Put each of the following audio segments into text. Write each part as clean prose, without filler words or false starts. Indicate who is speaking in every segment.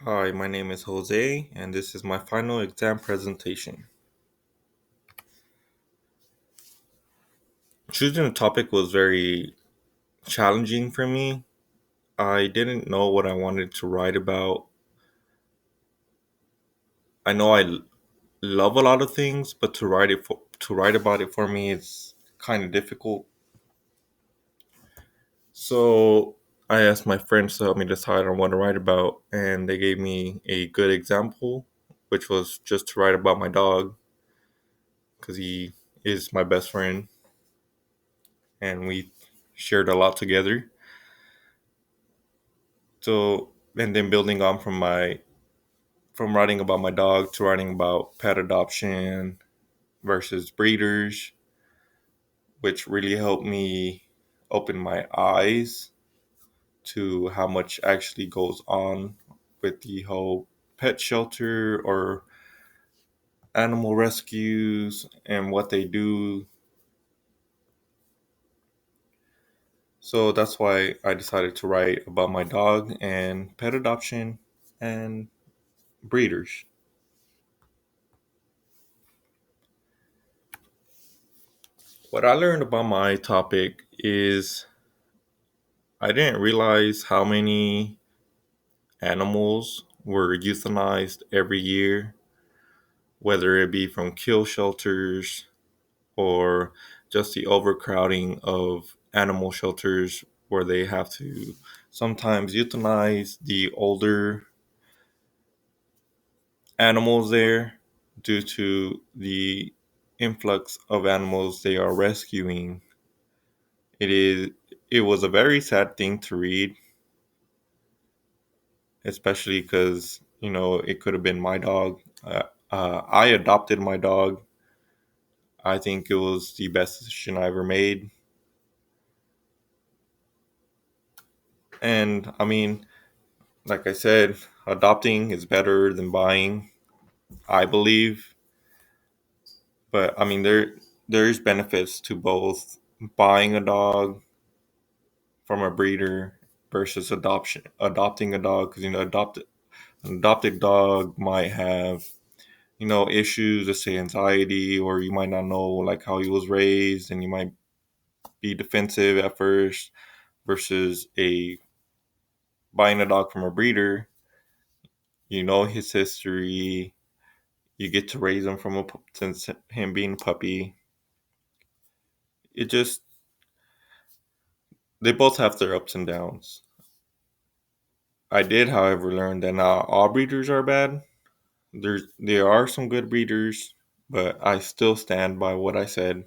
Speaker 1: Hi, my name is Jose, and this is my final exam presentation. Choosing a topic was very challenging for me. I didn't know what I wanted to write about. I know love a lot of things, but to write about it for me is kind of difficult. So I asked my friends to help me decide on what to write about, and they gave me a good example, which was just to write about my dog because he is my best friend, and we shared a lot together. So and then building on from writing about my dog to writing about pet adoption versus breeders, which really helped me open my eyes to how much actually goes on with the whole pet shelter or animal rescues and what they do. So that's why I decided to write about my dog and pet adoption and breeders. What I learned about my topic is I didn't realize how many animals were euthanized every year, whether it be from kill shelters or just the overcrowding of animal shelters where they have to sometimes euthanize the older animals there due to the influx of animals they are rescuing. It is it was a very sad thing to read, especially because it could have been my dog. I adopted my dog. I think it was the best decision I ever made, and I mean, like I said, adopting is better than buying. I believe, but I mean, there's benefits to both buying a dog from a breeder versus adopting a dog because an adopted dog might have issues, let's say anxiety, or you might not know like how he was raised, and you might be defensive at first. Versus a buying a dog from a breeder, you know his history, you get to raise him since him being a puppy. It just They both have their ups and downs. I did, however, learn that not all breeders are bad. There are some good breeders, but I still stand by what I said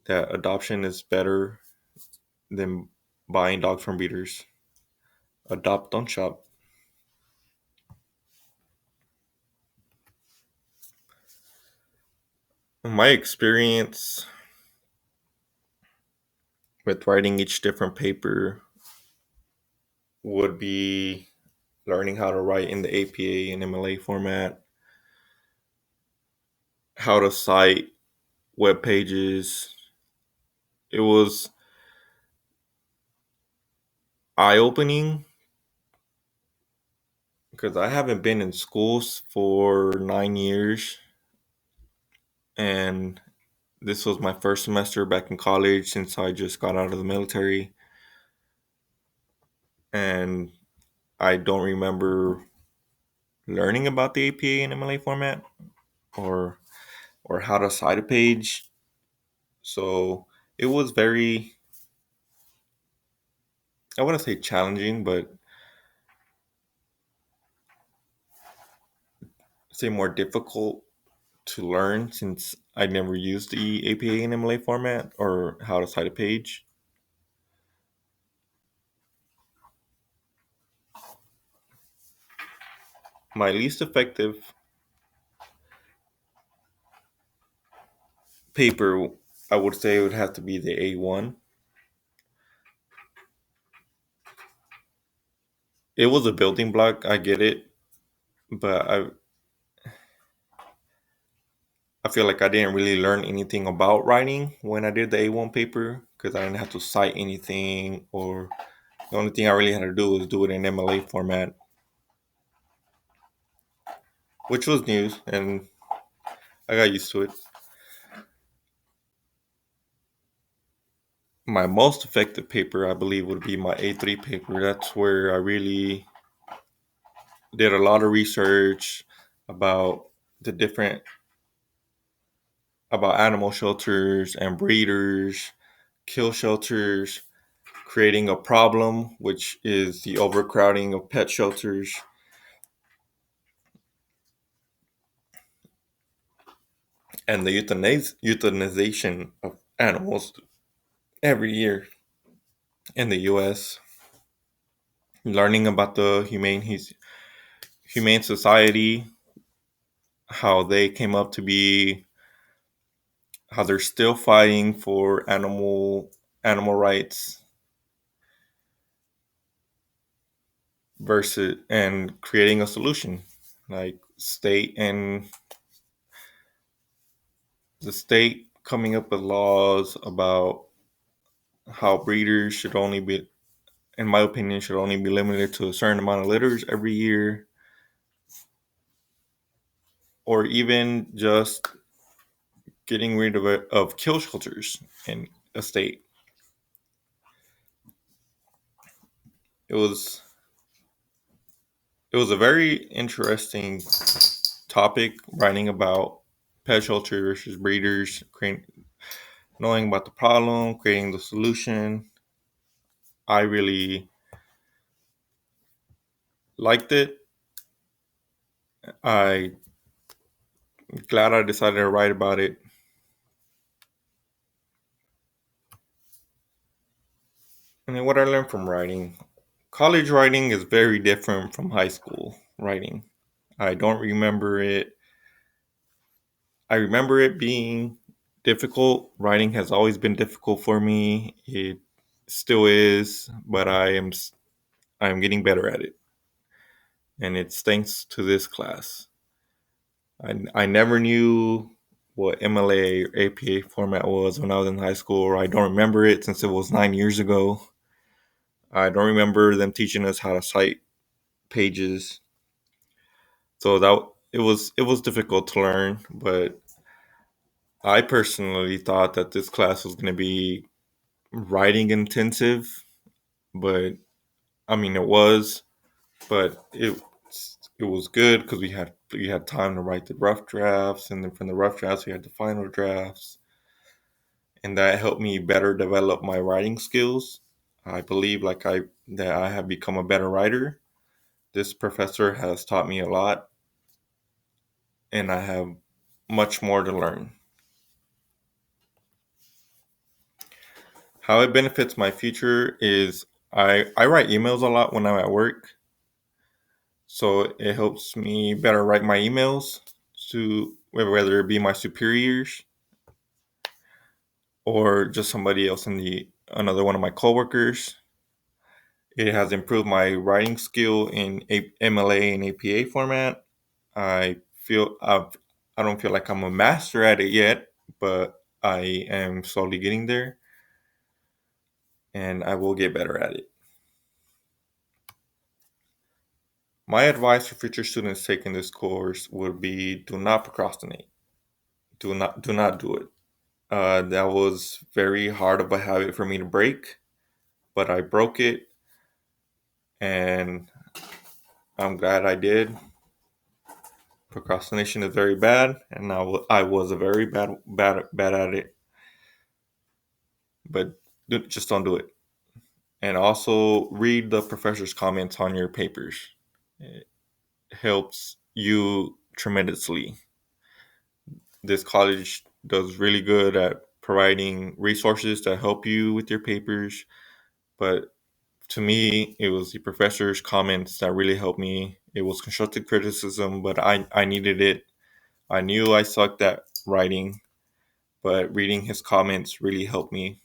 Speaker 1: that adoption is better than buying dogs from breeders. Adopt, don't shop. My experience with writing each different paper would be learning how to write in the APA and MLA format, how to cite web pages. It was eye opening because I haven't been in schools for 9 years, and this was my first semester back in college since I just got out of the military, and I don't remember learning about the APA and MLA format or how to cite a page. So it was very, I wouldn't say challenging, but say more difficult to learn since I never used the APA and MLA format or how to cite a page. My least effective paper, I would say, would have to be the A1. It was a building block, I get it, but I feel like I didn't really learn anything about writing when I did the A1 paper because I didn't have to cite anything, or the only thing I really had to do was do it in MLA format. which was new, and I got used to it. My most effective paper, I believe, would be my A3 paper. That's where I really did a lot of research about the different about animal shelters and breeders, kill shelters, creating a problem, which is the overcrowding of pet shelters, and the euthanization of animals every year in the U.S. Learning about the humane society, how they came up to be, how they're still fighting for animal rights versus and creating a solution, like the state coming up with laws about how breeders should only be, in my opinion, should only be limited to a certain amount of litters every year, or even just getting rid of kill shelters in a state. It was it was a very interesting topic, writing about pet shelter versus breeders, knowing about the problem, creating the solution. I really liked it. I'm glad I decided to write about it. And then what I learned from writing. College writing is very different from high school writing. I don't remember it. I remember it being difficult. Writing has always been difficult for me. It still is, but I am getting better at it. And it's thanks to this class. I never knew what MLA or APA format was when I was in high school, or I don't remember it since it was 9 years ago. I don't remember them teaching us how to cite pages. So that it was difficult to learn, but I personally thought that this class was going to be writing intensive, but I mean it was, but it was good because we had time to write the rough drafts, and then from the rough drafts we had the final drafts, and that helped me better develop my writing skills. I believe that I have become a better writer. This professor has taught me a lot, and I have much more to learn. How it benefits my future is I write emails a lot when I'm at work, so it helps me better write my emails to whether it be my superiors or just somebody else in the another one of my coworkers. It has improved my writing skill in MLA and APA format. I feel I don't feel like I'm a master at it yet, but I am slowly getting there, and I will get better at it. My advice for future students taking this course would be: do not procrastinate. Do not do it. That was very hard of a habit for me to break, but I broke it, and I'm glad I did. Procrastination is very bad, and I was a very bad at it. But just don't do it. And also read the professor's comments on your papers. It helps you tremendously. This college does really good at providing resources to help you with your papers, but to me, it was the professor's comments that really helped me. It was constructive criticism, but I needed it. I knew I sucked at writing, but reading his comments really helped me.